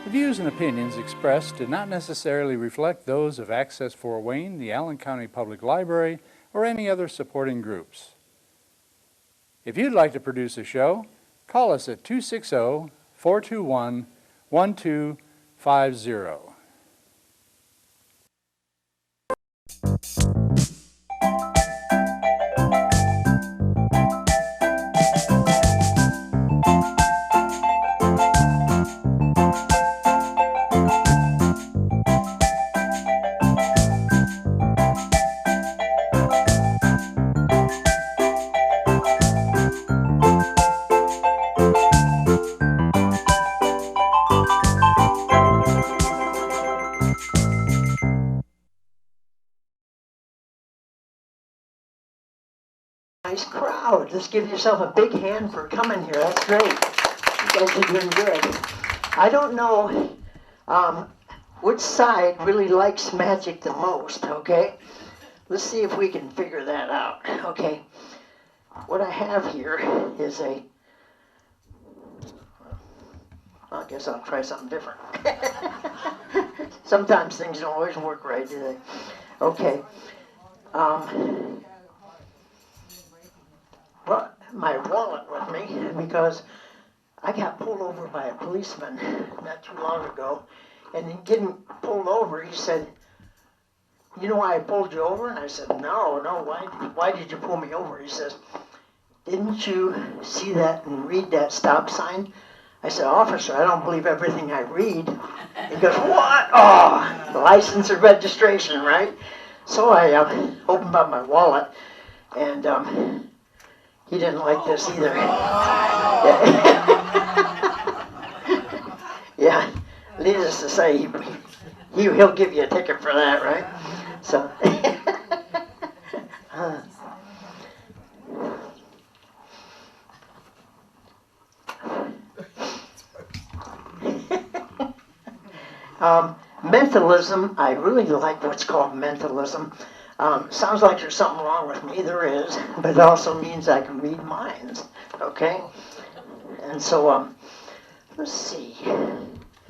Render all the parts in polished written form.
The views and opinions expressed do not necessarily reflect those of Access Fort Wayne, the Allen County Public Library, or any other supporting groups. If you'd like to produce a show, call us at 260-421-1250. Nice crowd. Just give yourself a big hand for coming here. That's great. You guys are doing good. I don't know which side really likes magic the most, okay? Let's see if we can figure that out, okay? What I have here is I guess I'll try something different. Sometimes things don't always work right, do they? Okay. Brought my wallet with me because I got pulled over by a policeman not too long ago, and in getting pulled over, he said, "You know why I pulled you over?" And I said, No, why did you pull me over? He says, "Didn't you see that and read that stop sign?" I said, "Officer, I don't believe everything I read." He goes, "What? Oh, the license or registration, right?" So I opened up my wallet, and he didn't like this either. Yeah, needless to say, he'll give you a ticket for that, right? So, mentalism, I really like what's called mentalism. Sounds like there's something wrong with me. There is, but it also means I can read minds, okay? And so, let's see.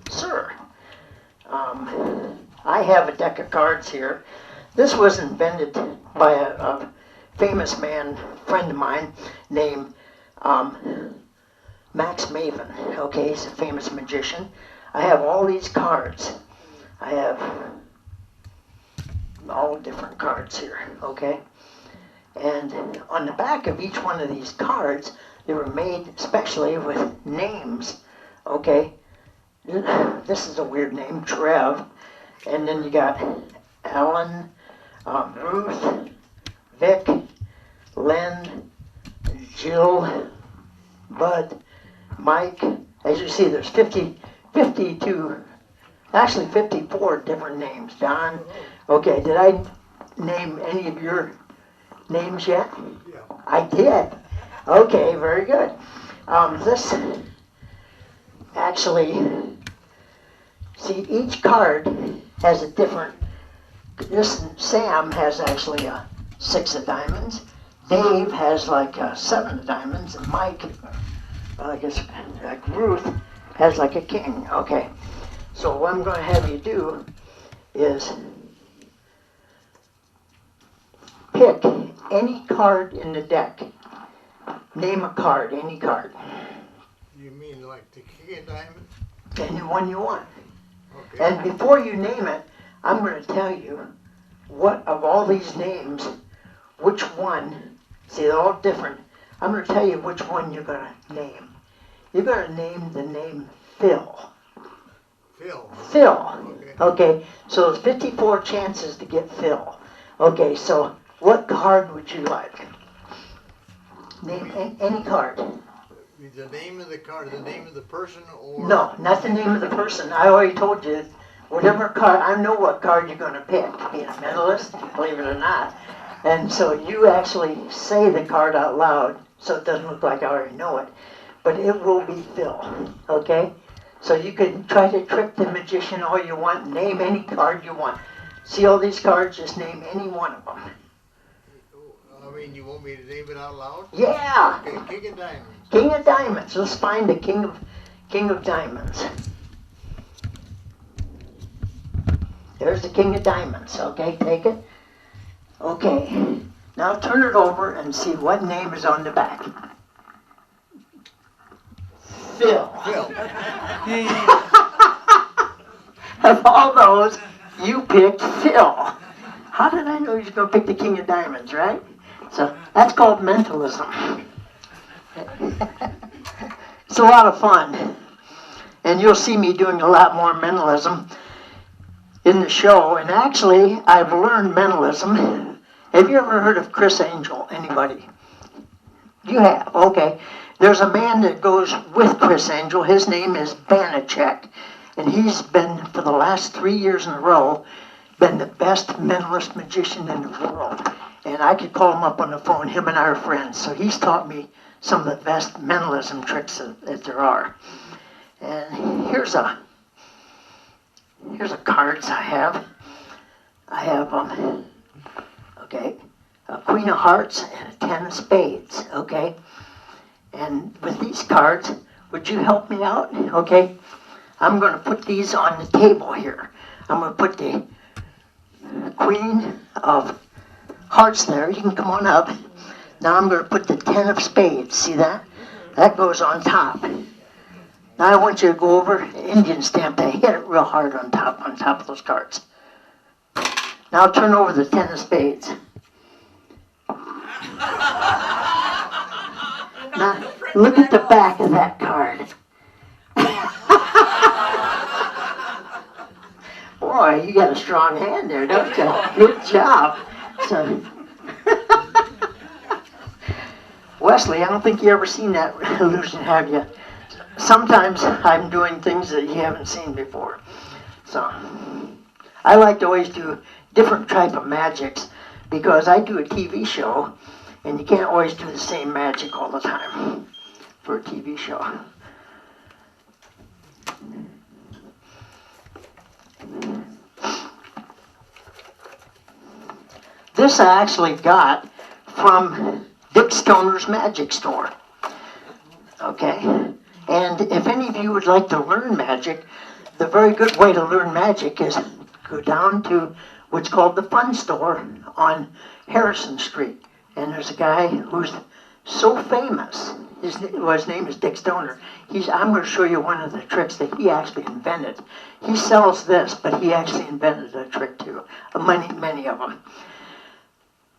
Sir, I have a deck of cards here. This was invented by a famous man, friend of mine, named Max Maven, okay? He's a famous magician. I have all these cards. I have all different cards here, okay? And on the back of each one of these cards, they were made especially with names, okay? This is a weird name, Trev. And then you got Alan, Ruth, Vic, Len, Jill, Bud, Mike. As you see, there's 54 different names. Don. Okay, did I name any of your names yet? Yeah. I did. Okay, very good. This actually, see, each card has a different, this Sam has actually a 6 of diamonds. Dave has like a 7 of diamonds. And Mike, I guess, like Ruth, has like a king. Okay, so what I'm going to have you do is pick any card in the deck. Name a card, any card. You mean like the king of diamonds? Any one you want. Okay. And before you name it, I'm going to tell you what of all these names, which one, see they're all different, I'm going to tell you which one you're going to name. You're going to name the name Phil. Phil. Phil. Okay, so there's 54 chances to get Phil. Okay, so what card would you like? Name any card. The name of the card, the name of the person, or? No, not the name of the person. I already told you, whatever card, I know what card you're going to pick. Being a mentalist, believe it or not. And so you actually say the card out loud, so it doesn't look like I already know it. But it will be Phil, okay? So you can try to trick the magician all you want. Name any card you want. See all these cards? Just name any one of them. I mean, you want me to name it out loud? Yeah. Okay, King of Diamonds. King of Diamonds. Let's find the King of Diamonds. There's the king of diamonds. Okay, take it. Okay, now turn it over and see what name is on the back. Phil. Phil. Of all those, you picked Phil. How did I know you was going to pick the king of diamonds, right? So that's called mentalism. It's a lot of fun. And you'll see me doing a lot more mentalism in the show. And actually, I've learned mentalism. Have you ever heard of Chris Angel? Anybody? You have? Okay. There's a man that goes with Chris Angel. His name is Banachek. And he's been, for the last 3 years in a row, been the best mentalist magician in the world. And I could call him up on the phone. Him and I are friends. So he's taught me some of the best mentalism tricks that there are. And here's a cards I have. I have okay, a Queen of Hearts and a Ten of Spades. Okay, and with these cards, would you help me out? Okay, I'm going to put these on the table here. I'm going to put the Queen of Hearts there. You can come on up. Now I'm going to put the Ten of Spades. See that? That goes on top. Now I want you to go over Indian stamp that. Hit it real hard on top of those cards. Now turn over the Ten of Spades. Now look at the back of that card. Boy, you got a strong hand there, don't you? Good job. So, Wesley, I don't think you ever seen that illusion, have you? Sometimes I'm doing things that you haven't seen before. So, I like to always do different type of magics because I do a TV show and you can't always do the same magic all the time for a TV show. This I actually got from Dick Stoner's Magic Store. Okay? And if any of you would like to learn magic, the very good way to learn magic is go down to what's called the Fun Store on Harrison Street. And there's a guy who's so famous. His name is Dick Stoner. I'm going to show you one of the tricks that he actually invented. He sells this, but he actually invented a trick too. Many of them.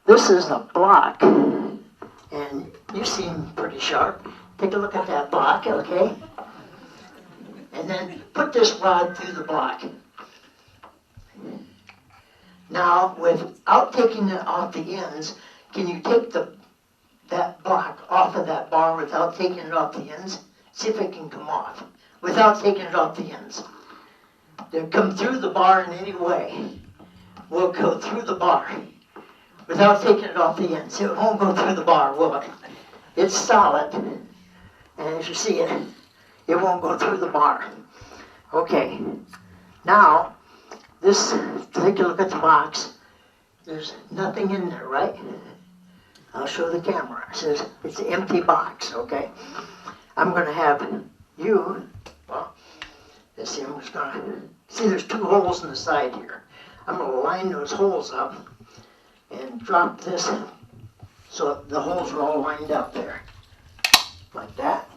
This is a block, and you seem pretty sharp. Take a look at that block, okay? And then put this rod through the block. Now, without taking it off the ends, can you take that block off of that bar without taking it off the ends? See if it can come off without taking it off the ends. They'll come through the bar in any way. We'll go through the bar without taking it off the ends. It won't go through the bar, will it? It's solid. And as you see it, it won't go through the bar. Okay. Now, take a look at the box. There's nothing in there, right? I'll show the camera. It says it's an empty box, okay? I'm going to have you, well, let's see, I'm just going to, see there's 2 holes in the side here. I'm going to line those holes up and drop this so the holes are all lined up there, like that.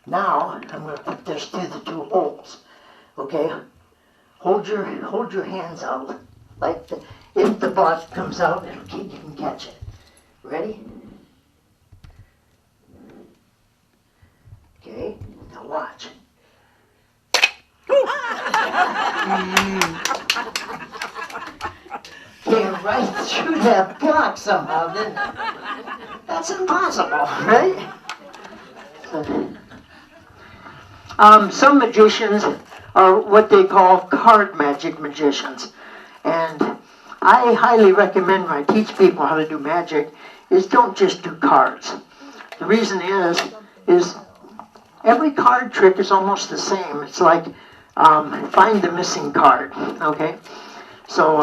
Now, I'm going to put this through the 2 holes, okay? Hold your hands out, like if the block comes out, you can catch it. Ready? Okay, now watch. Came right through that block somehow, didn't it? That's impossible, right? Some magicians are what they call card magic magicians. And I highly recommend when I teach people how to do magic is don't just do cards. The reason is every card trick is almost the same. It's like find the missing card, okay? So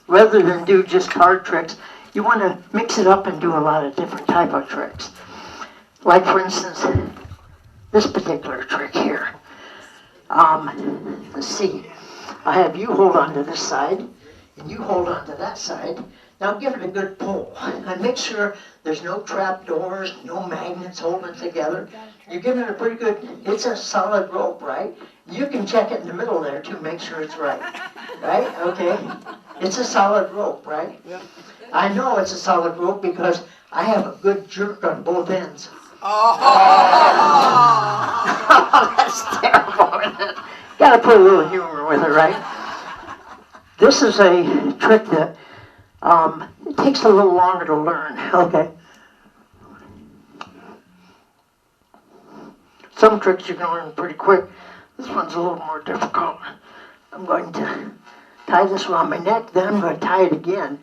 rather than do just card tricks, you want to mix it up and do a lot of different type of tricks. Like for instance, this particular trick here. Let's see. I have you hold on to this side, and you hold on to that side. Now give it a good pull, and make sure there's no trap doors, no magnets holding it together. You're giving it a pretty good, it's a solid rope, right? You can check it in the middle there too, make sure it's right. Right? Okay. It's a solid rope, right? Yep. I know it's a solid rope because I have a good jerk on both ends. Oh. That's terrible, isn't it? Gotta put a little humor with it, right? This is a trick that it takes a little longer to learn, okay? Some tricks you can learn pretty quick. This one's a little more difficult. I'm going to tie this around my neck, then I'm going to tie it again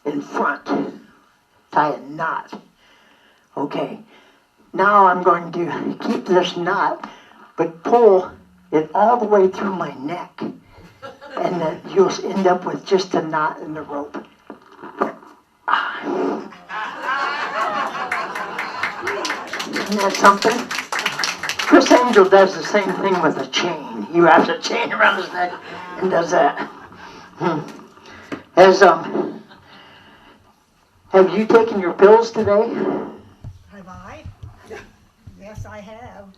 in front. Tie a knot. Okay. Now I'm going to keep this knot, but pull it all the way through my neck. And then you'll end up with just a knot in the rope. Isn't that something? Chris Angel does the same thing with a chain. He wraps a chain around his neck and does that. Have you taken your pills today? Have I? Yes, I have.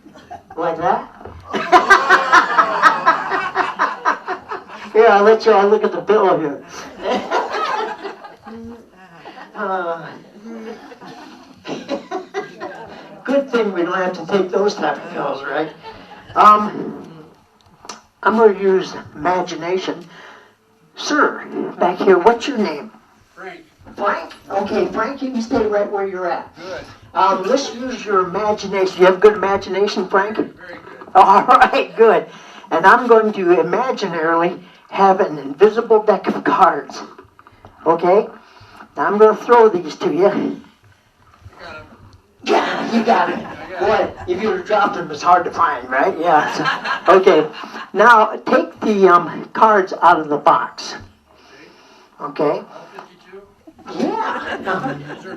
Like that? Here, I'll let you all look at the pillow here. Good thing we don't have to take those type of pills, right? I'm going to use imagination. Sir, back here, what's your name? Frank. Frank? Okay, Frank, you can stay right where you're at. Good. Let's use your imagination. You have good imagination, Frank? Very good. All right, good. And I'm going to imaginarily have an invisible deck of cards. Okay? Now I'm going to throw these to you. You got him. Yeah, you got it. Boy, if you would have dropped them, it's hard to find, right? Yeah. So, okay. Now, take the cards out of the box. All Okay? 52? Yeah. Is there a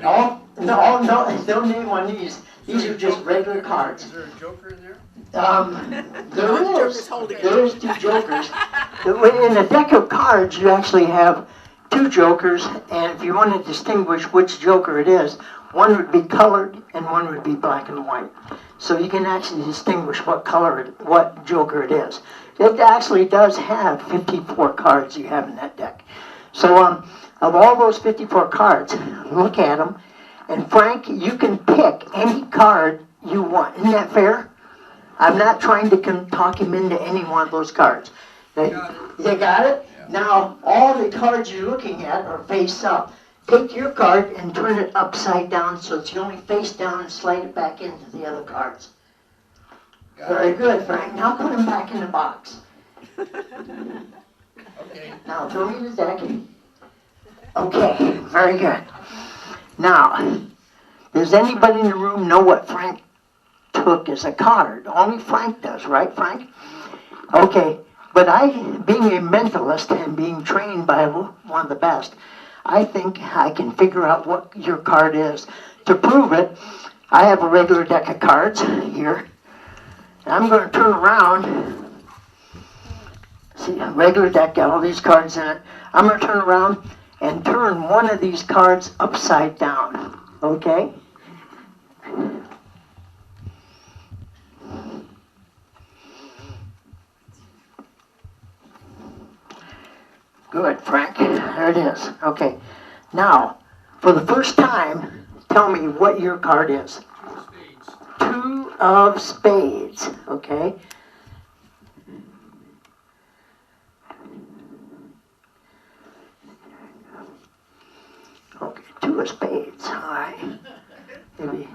No, no name on these. These are just regular cards. Is there a joker in there? There is two jokers. In a deck of cards, you actually have two jokers, and if you want to distinguish which joker it is, one would be colored and one would be black and white. So you can actually distinguish what joker it is. It actually does have 54 cards you have in that deck. So of all those 54 cards, look at them, and Frank, you can pick any card you want. Isn't that fair? I'm not trying to talk him into any one of those cards. You got it? Yeah. Now, all the cards you're looking at are face up. Take your card and turn it upside down so it's only face down and slide it back into the other cards. Very good, Frank. Now put them back in the box. Okay. Now throw me the deck. Okay, very good. Now, does anybody in the room know what Frank took as a card? Only Frank does, right, Frank? Okay, but being a mentalist and being trained by one of the best, I think I can figure out what your card is. To prove it, I have a regular deck of cards here. And I'm going to turn around. See, a regular deck, got all these cards in it. I'm going to turn around and turn one of these cards upside down. Okay? Good, Frank. There it is. Okay. Now, for the first time, tell me what your card is. Spades. 2 of spades. Okay. Okay, 2 of spades. All right. Maybe.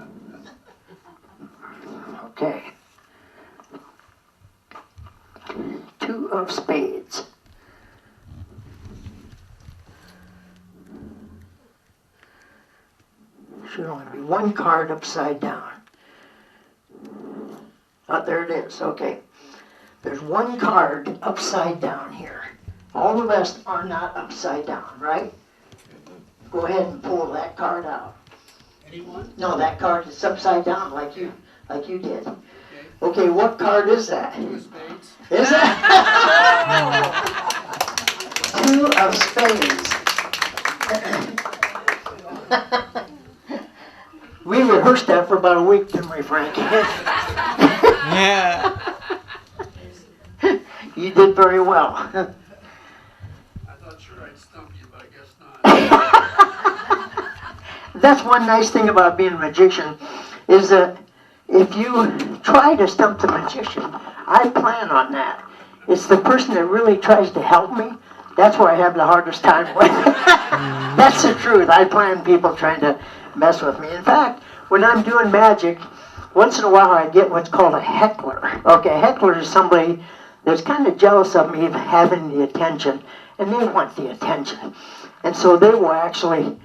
Okay. 2 of spades. Should only be one card upside down. Oh, there it is. Okay. There's one card upside down here. All the rest are not upside down, right? Go ahead and pull that card out. Anyone? No, that card is upside down like you did. Okay. Okay, what card is that? 2 of spades. Is that? two of spades. We rehearsed that for about a week, didn't we, Frank? Yeah. You did very well. I thought sure I'd stump you, but I guess not. That's one nice thing about being a magician, is that if you try to stump the magician, I plan on that. It's the person that really tries to help me, that's where I have the hardest time with. That's the truth. I plan people trying to mess with me. In fact, when I'm doing magic, once in a while I get what's called a heckler. Okay, a heckler is somebody that's kind of jealous of me having the attention, and they want the attention. And so they will actually,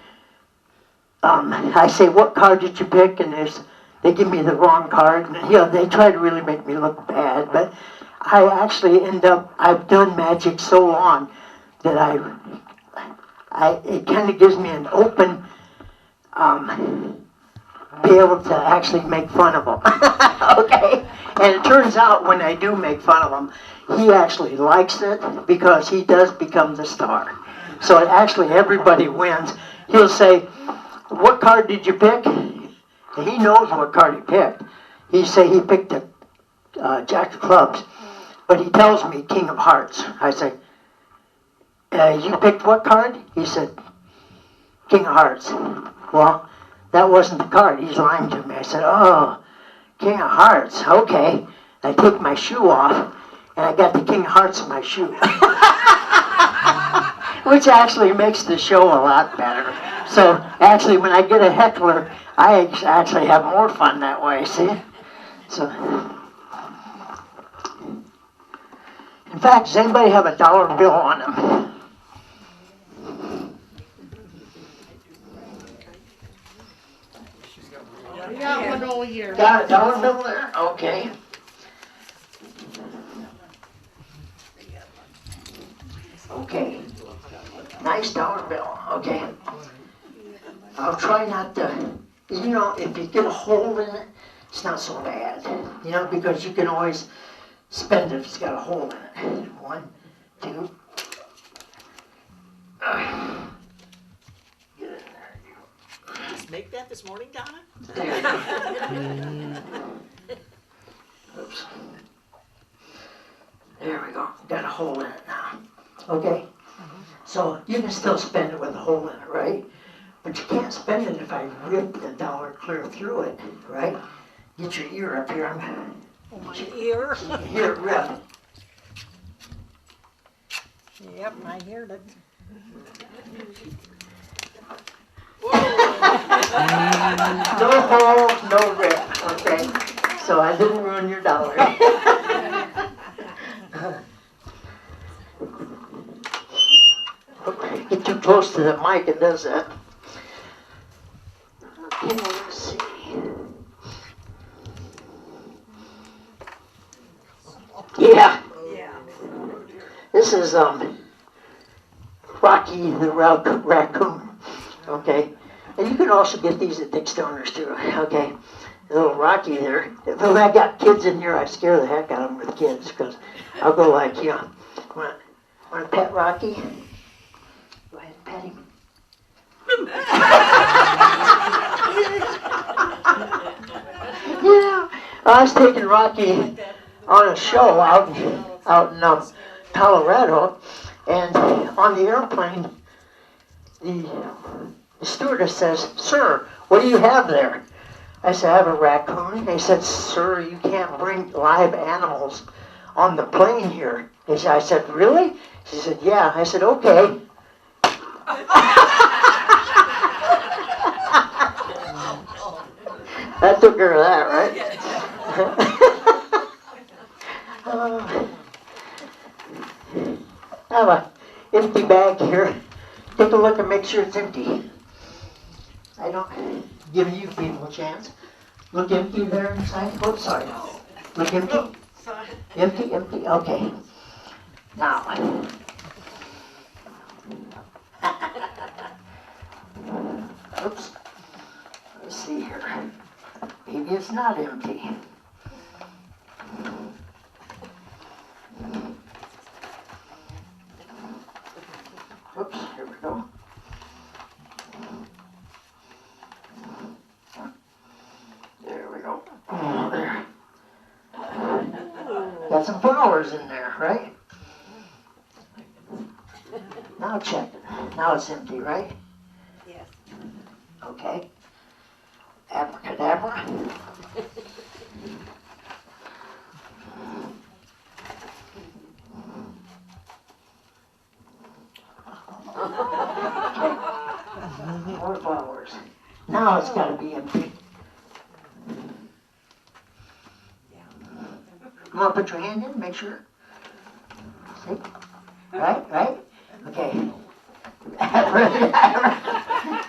I say, what card did you pick? And they give me the wrong card, and they try to really make me look bad, but I actually I've done magic so long that it kind of gives me an open, be able to actually make fun of them. Okay? And it turns out when I do make fun of him, he actually likes it because he does become the star. So actually everybody wins. He'll say, what card did you pick? And he knows what card he picked. He picked the Jack of Clubs. But he tells me King of Hearts. I say, you picked what card? He said, King of Hearts. Well, that wasn't the card. He's lying to me. I said, oh, King of Hearts. Okay. I take my shoe off, and I got the King of Hearts in my shoe. Which actually makes the show a lot better. So actually, when I get a heckler, I actually have more fun that way, see? So, in fact, does anybody have a dollar bill on them? We got one all year. Got a dollar bill there? Okay. Okay. Nice dollar bill. Okay. I'll try not to, if you get a hole in it, it's not so bad. Because you can always spend it if it's got a hole in it. 1, 2. Get in there. Just make that this morning, Donna? Oops. There we go. Got a hole in it now. Okay? So you can still spend it with a hole in it, right? But you can't spend it if I rip the dollar clear through it, right? Get your ear up here. Oh, my ear. You can hear it rip. Yep, I heard it. No hole, no rip, okay? So I didn't ruin your dollar. Get too close to the mic, it does that. Okay, let's see. Yeah. This is Rocky the raccoon. Okay. And you can also get these at Dick Stoner's too. Okay. Little Rocky there. If I got kids in here, I scare the heck out of them with kids because I'll go like, want to pet Rocky? Go ahead and pet him. Yeah. I was taking Rocky on a show out in Colorado, and on the airplane, the stewardess says, "Sir, what do you have there?" I said, "I have a raccoon." They said, "Sir, you can't bring live animals on the plane here." I said, "Really?" She said, "Yeah." I said, "Okay." That took care of that, right? I have an empty bag here. Take a look and make sure it's empty. I don't give you people a chance. Look empty there inside. Oh, sorry. Look empty. Empty, empty. Okay. Now. Oops. Let's see here. Maybe it's not empty. got some flowers in there, right? Now check it. Now it's empty, right? Yes. Okay. Abracadabra. More flowers. Now it's got to be empty. You want to put your hand in, make sure. See? Right? Okay.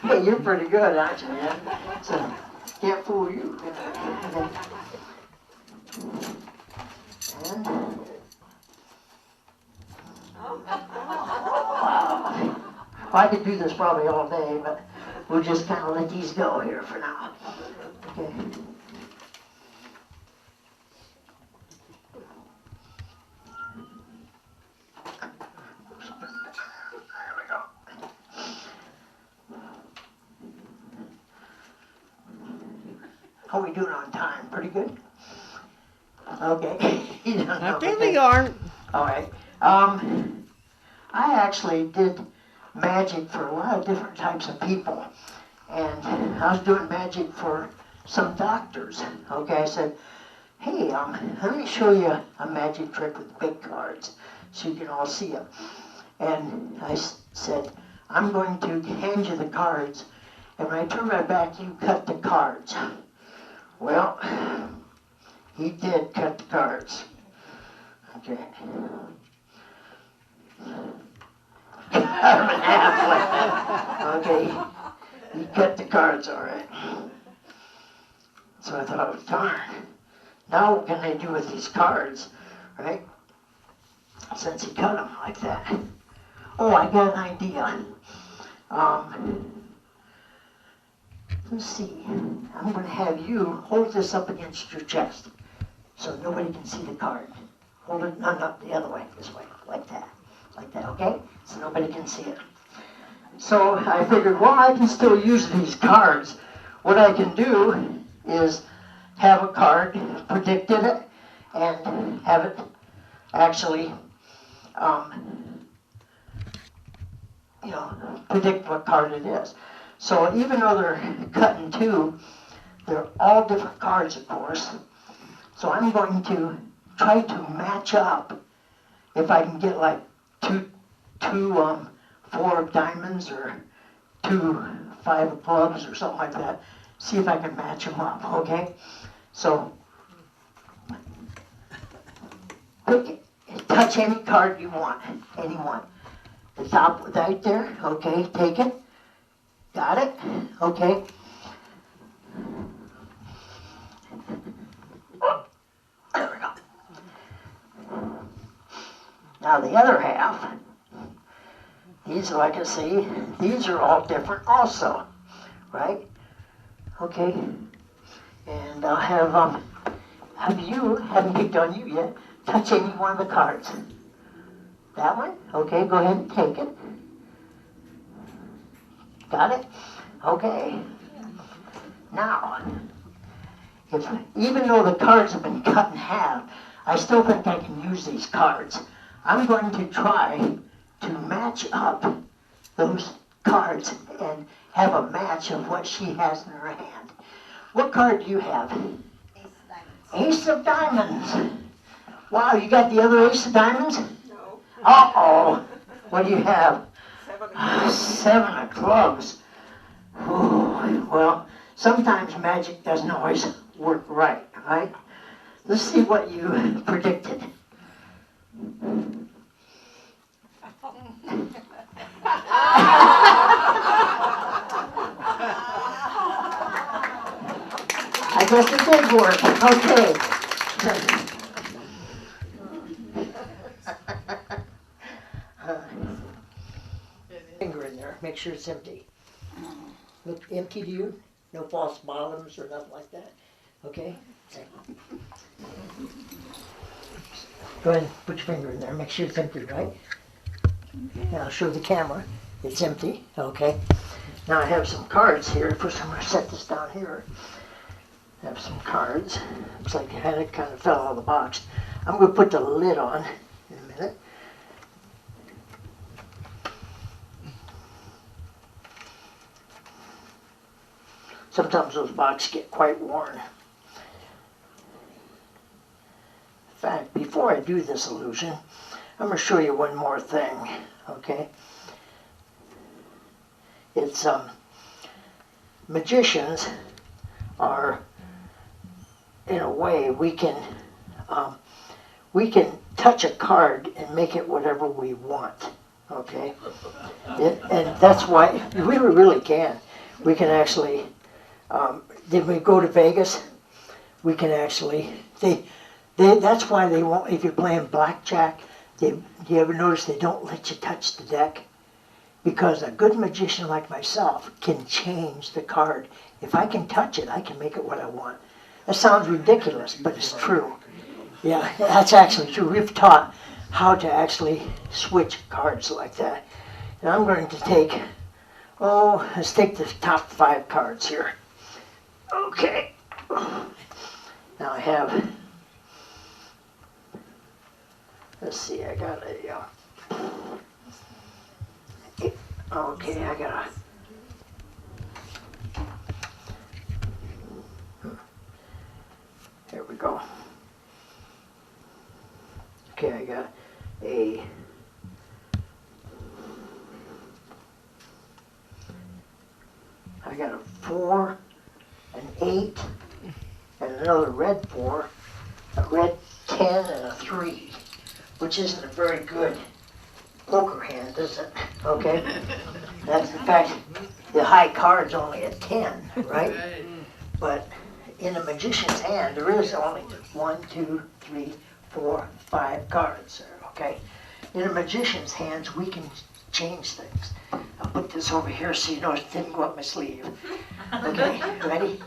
Hey, you're pretty good, aren't you, man? So, can't fool you. And, wow. I could do this probably all day, but we'll just kind of let these go here for now. Okay. There we go. How are we doing on time? Pretty good? Okay. Not really aren't. All right. I actually did magic for a lot of different types of people. And I was doing magic for some doctors. Okay, I said, hey, let me show you a magic trick with big cards so you can all see them. And I said, I'm going to hand you the cards, and when I turn my back, you cut the cards. Well, he did cut the cards. Okay. Okay, he cut the cards, all right. So I thought, oh, darn. Now what can I do with these cards, right? Since he cut them like that. Oh, I got an idea. Let's see. I'm going to have you hold this up against your chest so nobody can see the card. Hold it, no, the other way, this way, like that, okay? So nobody can see it. So I figured, well, I can still use these cards. What I can do is have a card, predicted it, and have it actually, predict what card it is. So even though they're cut in two, they're all different cards, of course. So I'm going to try to match up if I can get like two 4 of diamonds or 2 5 of clubs or something like that. See if I can match them up, okay? So, touch any card you want, anyone. The top right there, okay, take it. Got it? Okay. There we go. Now the other half, these, like I say, these are all different also, right? Okay. And I'll have you, haven't picked on you yet, touch any one of the cards. That one? Okay, go ahead and take it. Got it? Okay. Now, even though the cards have been cut in half, I still think I can use these cards. I'm going to try to match up those cards and have a match of what she has in her hand. What card do you have? Ace of Diamonds. Wow, you got the other Ace of Diamonds? No. Uh-oh. What do you have? 7 of clubs. 7 of clubs. Ooh, well, sometimes magic doesn't always work right? Let's see what you predicted. I guess it did work. Okay. Finger in there. Make sure it's empty. Look empty to you? No false bottoms or nothing like that? Okay? Go ahead and put your finger in there. Make sure it's empty, right? Now show the camera. It's empty. Okay. Now I have some cards here. First I'm going to set this down here. I have some cards. Looks like I had it kind of fell out of the box. I'm going to put the lid on in a minute. Sometimes those boxes get quite worn. In fact, before I do this illusion, I'm going to show you one more thing, okay? It's, magicians are, in a way, we can touch a card and make it whatever we want, okay? And that's why, we really can. We can actually, did we go to Vegas? We can actually, that's why they won't, if you're playing blackjack, do you ever notice they don't let you touch the deck? Because a good magician like myself can change the card. If I can touch it, I can make it what I want. That sounds ridiculous, but it's true. Yeah, that's actually true. We've taught how to actually switch cards like that. And I'm going to take, let's take the top 5 cards here. Okay. Now I have, let's see, I got a, okay, I got here we go. Okay, I got a, I got a 4, an 8, and another red 4, a red 10, and a 3, which isn't a very good poker hand, is it? Okay? That's in fact, the high card's only a 10, right? But in a magician's hand, there is only 1, 2, 3, 4, 5 cards there, okay? In a magician's hands, we can change things. I'll put this over here so you know it didn't go up my sleeve. Okay, ready?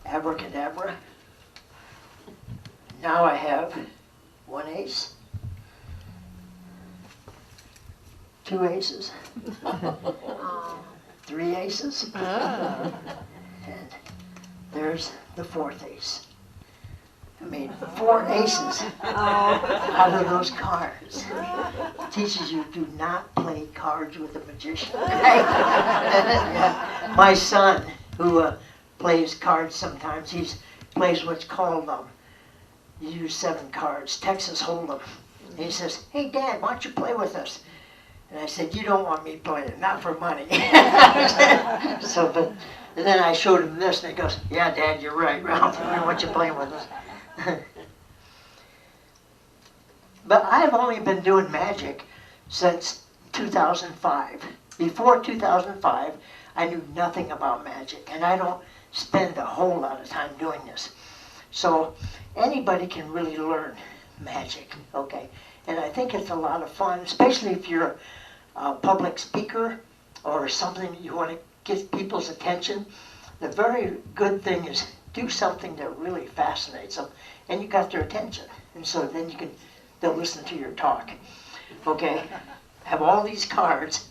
Abracadabra. Now I have 1 ace, 2 aces, 3 aces, and there's the 4th ace. I made 4 aces out of those cards. It teaches you do not play cards with a magician. My son, who plays cards sometimes, he plays what's called, you use 7 cards, Texas Hold'em. And he says, hey Dad, why don't you play with us? And I said, you don't want me playing, not for money. And then I showed him this, and he goes, yeah, Dad, you're right, Ralph, I don't want you playing with us. But I've only been doing magic since 2005. Before 2005, I knew nothing about magic, and I don't spend a whole lot of time doing this. So anybody can really learn magic, okay? And I think it's a lot of fun, especially if you're a public speaker or something you want to get people's attention. The very good thing is do something that really fascinates them, and you got their attention. And so then they'll listen to your talk. Okay? Have all these cards.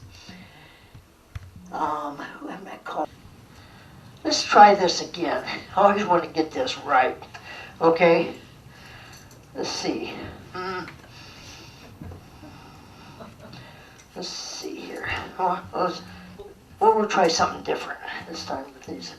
Who am I called? Let's try this again. I always want to get this right. Okay? Let's see. Let's see here. We'll try something different this time with these.